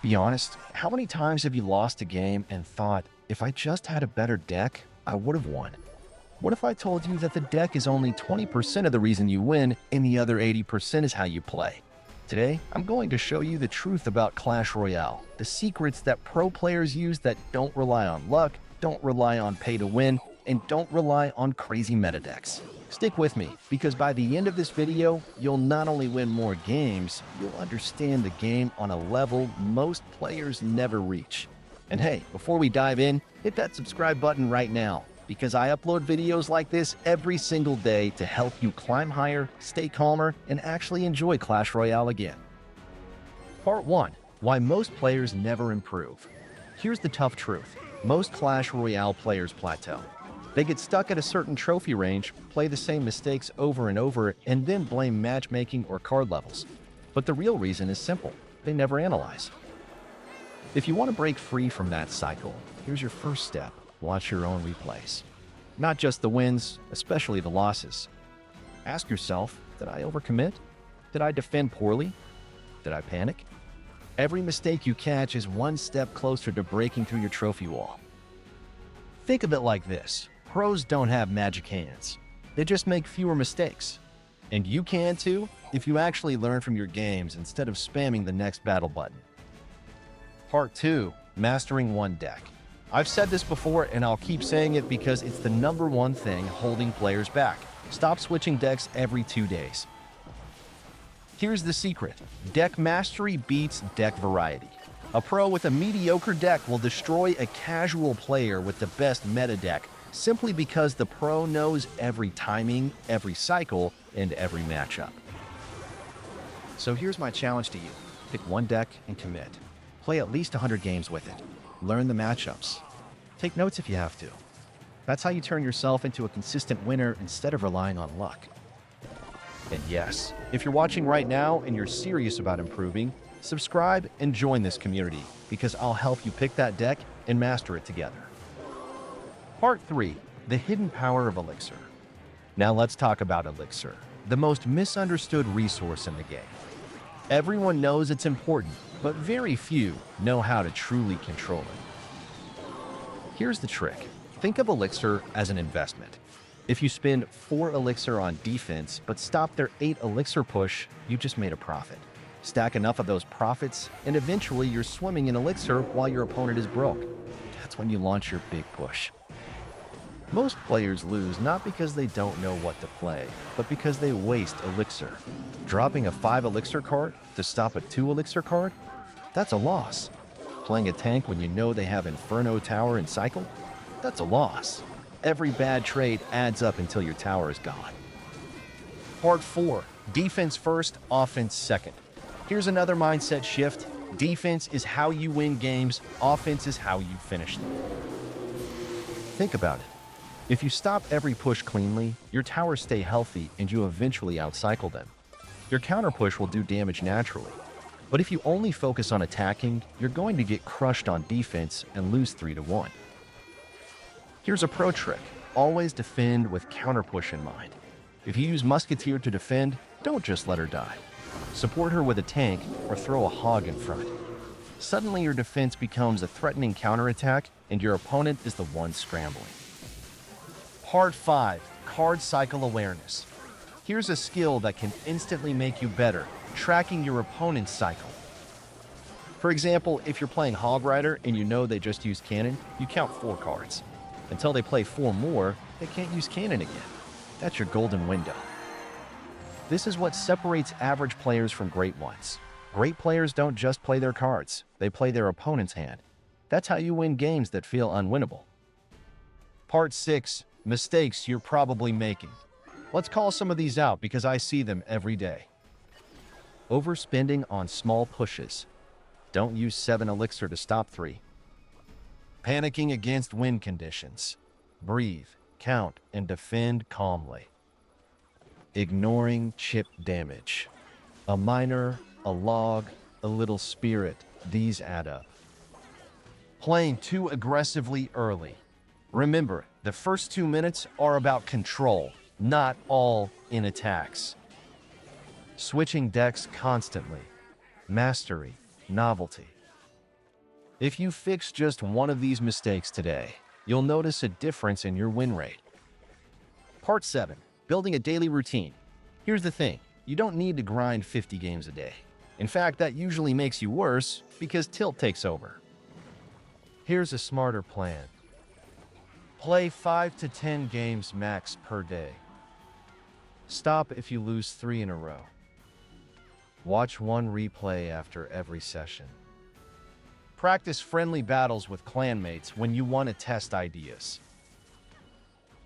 Be honest, how many times have you lost a game and thought, if I just had a better deck, I would have won? What if I told you that the deck is only 20% of the reason you win and the other 80% is how you play? Today, I'm going to show you the truth about Clash Royale, the secrets that pro players use that don't rely on luck, don't rely on pay to win, and don't rely on crazy meta decks. Stick with me, because by the end of this video, you'll not only win more games, you'll understand the game on a level most players never reach. And hey, before we dive in, hit that subscribe button right now, because I upload videos like this every single day to help you climb higher, stay calmer, and actually enjoy Clash Royale again. Part 1. Why most players never improve. Here's the tough truth. Most Clash Royale players plateau. They get stuck at a certain trophy range, play the same mistakes over and over, and then blame matchmaking or card levels. But the real reason is simple. They never analyze. If you want to break free from that cycle, here's your first step. Watch your own replays. Not just the wins, especially the losses. Ask yourself, did I overcommit? Did I defend poorly? Did I panic? Every mistake you catch is one step closer to breaking through your trophy wall. Think of it like this. Pros don't have magic hands. They just make fewer mistakes. And you can too, if you actually learn from your games instead of spamming the next battle button. Part 2. Mastering one deck. I've said this before and I'll keep saying it because it's the number one thing holding players back. Stop switching decks every 2 days. Here's the secret. Deck mastery beats deck variety. A pro with a mediocre deck will destroy a casual player with the best meta deck simply because the pro knows every timing, every cycle, and every matchup. So here's my challenge to you. Pick one deck and commit. Play at least 100 games with it. Learn the matchups. Take notes if you have to. That's how you turn yourself into a consistent winner instead of relying on luck. And yes, if you're watching right now and you're serious about improving, subscribe and join this community because I'll help you pick that deck and master it together. Part 3. The hidden power of Elixir. Now let's talk about Elixir, the most misunderstood resource in the game. Everyone knows it's important, but very few know how to truly control it. Here's the trick. Think of Elixir as an investment. If you spend 4 Elixir on defense, but stop their 8 Elixir push, you just made a profit. Stack enough of those profits, and eventually you're swimming in Elixir while your opponent is broke. That's when you launch your big push. Most players lose not because they don't know what to play, but because they waste Elixir. Dropping a 5 Elixir card to stop a 2 Elixir card? That's a loss. Playing a tank when you know they have Inferno Tower and Cycle? That's a loss. Every bad trade adds up until your tower is gone. Part 4. Defense first, offense second. Here's another mindset shift. Defense is how you win games, offense is how you finish them. Think about it. If you stop every push cleanly, your towers stay healthy and you eventually outcycle them. Your counter push will do damage naturally. But if you only focus on attacking, you're going to get crushed on defense and lose 3-1. Here's a pro trick. Always defend with counter push in mind. If you use Musketeer to defend, don't just let her die. Support her with a tank or throw a hog in front. Suddenly your defense becomes a threatening counterattack and your opponent is the one scrambling. Part 5. Card Cycle Awareness. Here's a skill that can instantly make you better, tracking your opponent's cycle. For example, if you're playing Hog Rider and you know they just use cannon, you count 4 cards. Until they play 4 more, they can't use cannon again. That's your golden window. This is what separates average players from great ones. Great players don't just play their cards, they play their opponent's hand. That's how you win games that feel unwinnable. Part 6. Mistakes you're probably making. Let's call some of these out because I see them every day. Overspending on small pushes. Don't use 7 Elixir to stop 3. Panicking against win conditions. Breathe, count, and defend calmly. Ignoring chip damage. A miner, a log, a little spirit, these add up. Playing too aggressively early. Remember, the first 2 minutes are about control, not all in attacks. Switching decks constantly. Mastery, novelty. If you fix just one of these mistakes today, you'll notice a difference in your win rate. Part 7. Building a daily routine. Here's the thing, you don't need to grind 50 games a day. In fact, that usually makes you worse because tilt takes over. Here's a smarter plan. Play 5 to 10 games max per day. Stop if you lose 3 in a row. Watch one replay after every session. Practice friendly battles with clanmates when you want to test ideas.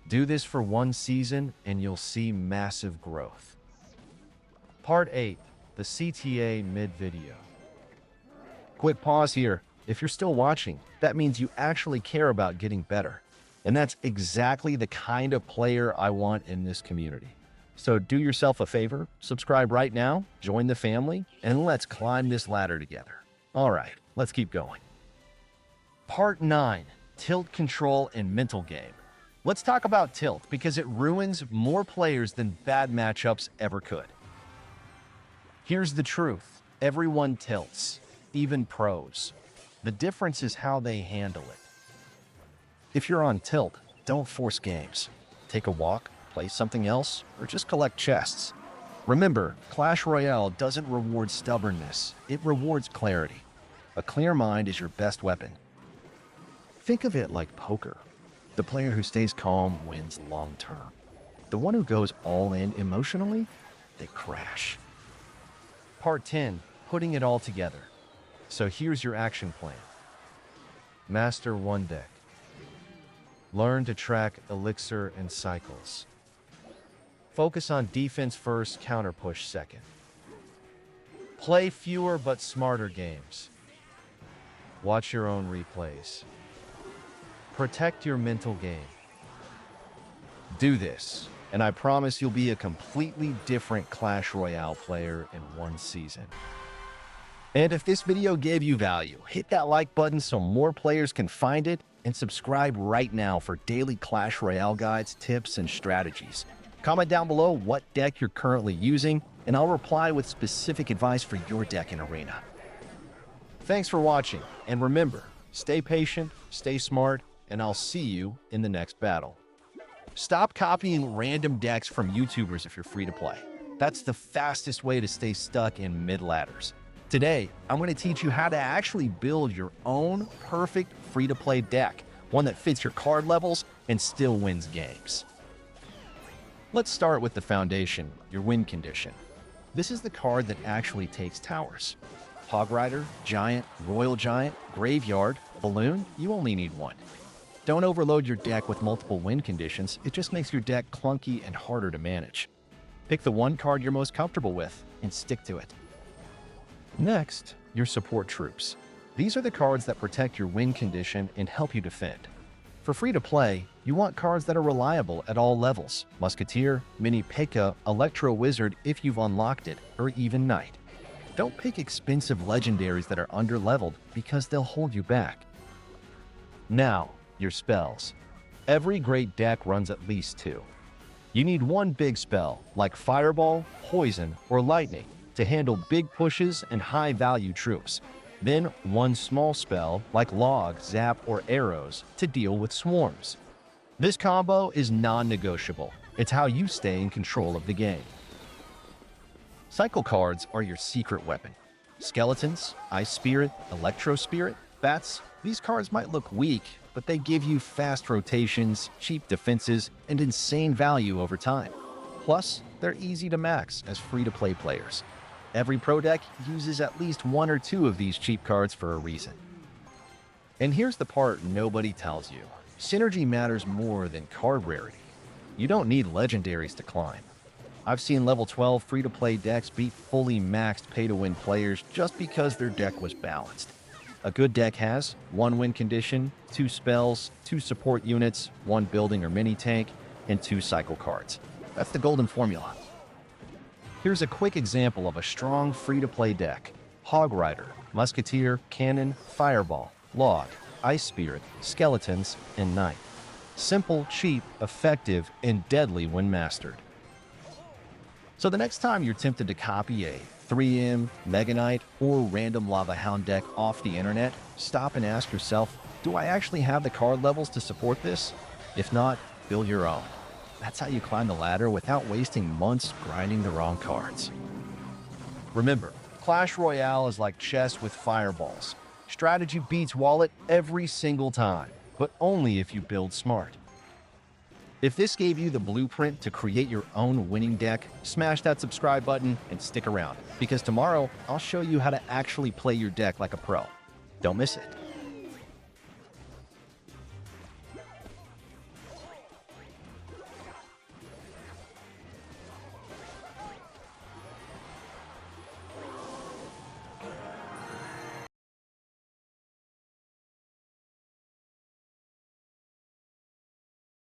Do this for one season and you'll see massive growth. Part 8. The CTA mid-video. Quick pause here. If you're still watching, that means you actually care about getting better. And that's exactly the kind of player I want in this community. So do yourself a favor, subscribe right now, join the family, and let's climb this ladder together. All right, let's keep going. Part 9. Tilt control and mental game. Let's talk about tilt because it ruins more players than bad matchups ever could. Here's the truth. Everyone tilts, even pros. The difference is how they handle it. If you're on tilt, don't force games. Take a walk, play something else, or just collect chests. Remember, Clash Royale doesn't reward stubbornness, it rewards clarity. A clear mind is your best weapon. Think of it like poker. The player who stays calm wins long term. The one who goes all in emotionally, they crash. Part 10. Putting it all together. So here's your action plan. Master one deck. Learn to track elixir and cycles. Focus on defense first, counter push second. Play fewer but smarter games. Watch your own replays. Protect your mental game. Do this, and I promise you'll be a completely different Clash Royale player in one season. And if this video gave you value, hit that like button so more players can find it, and subscribe right now for daily Clash Royale guides, tips, and strategies. Comment down below what deck you're currently using, and I'll reply with specific advice for your deck in Arena. Thanks for watching, and remember, stay patient, stay smart, and I'll see you in the next battle. Stop copying random decks from YouTubers if you're free to play. That's the fastest way to stay stuck in mid-ladders. Today, I'm going to teach you how to actually build your own perfect free-to-play deck, one that fits your card levels and still wins games. Let's start with the foundation, your win condition. This is the card that actually takes towers. Hog Rider, Giant, Royal Giant, Graveyard, Balloon, you only need one. Don't overload your deck with multiple win conditions, it just makes your deck clunky and harder to manage. Pick the one card you're most comfortable with and stick to it. Next, your support troops. These are the cards that protect your win condition and help you defend. For free-to-play, you want cards that are reliable at all levels. Musketeer, Mini P.E.K.K.A., Electro Wizard if you've unlocked it, or even Knight. Don't pick expensive legendaries that are underleveled because they'll hold you back. Now, your spells. Every great deck runs at least 2. You need one big spell, like Fireball, Poison, or Lightning, to handle big pushes and high-value troops. Then one small spell, like Log, Zap, or Arrows, to deal with swarms. This combo is non-negotiable. It's how you stay in control of the game. Cycle cards are your secret weapon. Skeletons, Ice Spirit, Electro Spirit, Bats, these cards might look weak, but they give you fast rotations, cheap defenses, and insane value over time. Plus, they're easy to max as free-to-play players. Every pro deck uses at least 1 or 2 of these cheap cards for a reason. And here's the part nobody tells you. Synergy matters more than card rarity. You don't need legendaries to climb. I've seen level 12 free-to-play decks beat fully maxed pay-to-win players just because their deck was balanced. A good deck has 1 win condition, 2 spells, 2 support units, 1 building or mini tank, and 2 cycle cards. That's the golden formula. Here's a quick example of a strong free-to-play deck. Hog Rider, Musketeer, Cannon, Fireball, Log, Ice Spirit, Skeletons, and Knight. Simple, cheap, effective, and deadly when mastered. So the next time you're tempted to copy a 3M, Mega Knight, or random Lava Hound deck off the internet, stop and ask yourself, do I actually have the card levels to support this? If not, build your own. That's how you climb the ladder without wasting months grinding the wrong cards. Remember, Clash Royale is like chess with fireballs. Strategy beats wallet every single time, but only if you build smart. If this gave you the blueprint to create your own winning deck, smash that subscribe button and stick around, because tomorrow I'll show you how to actually play your deck like a pro. Don't miss it.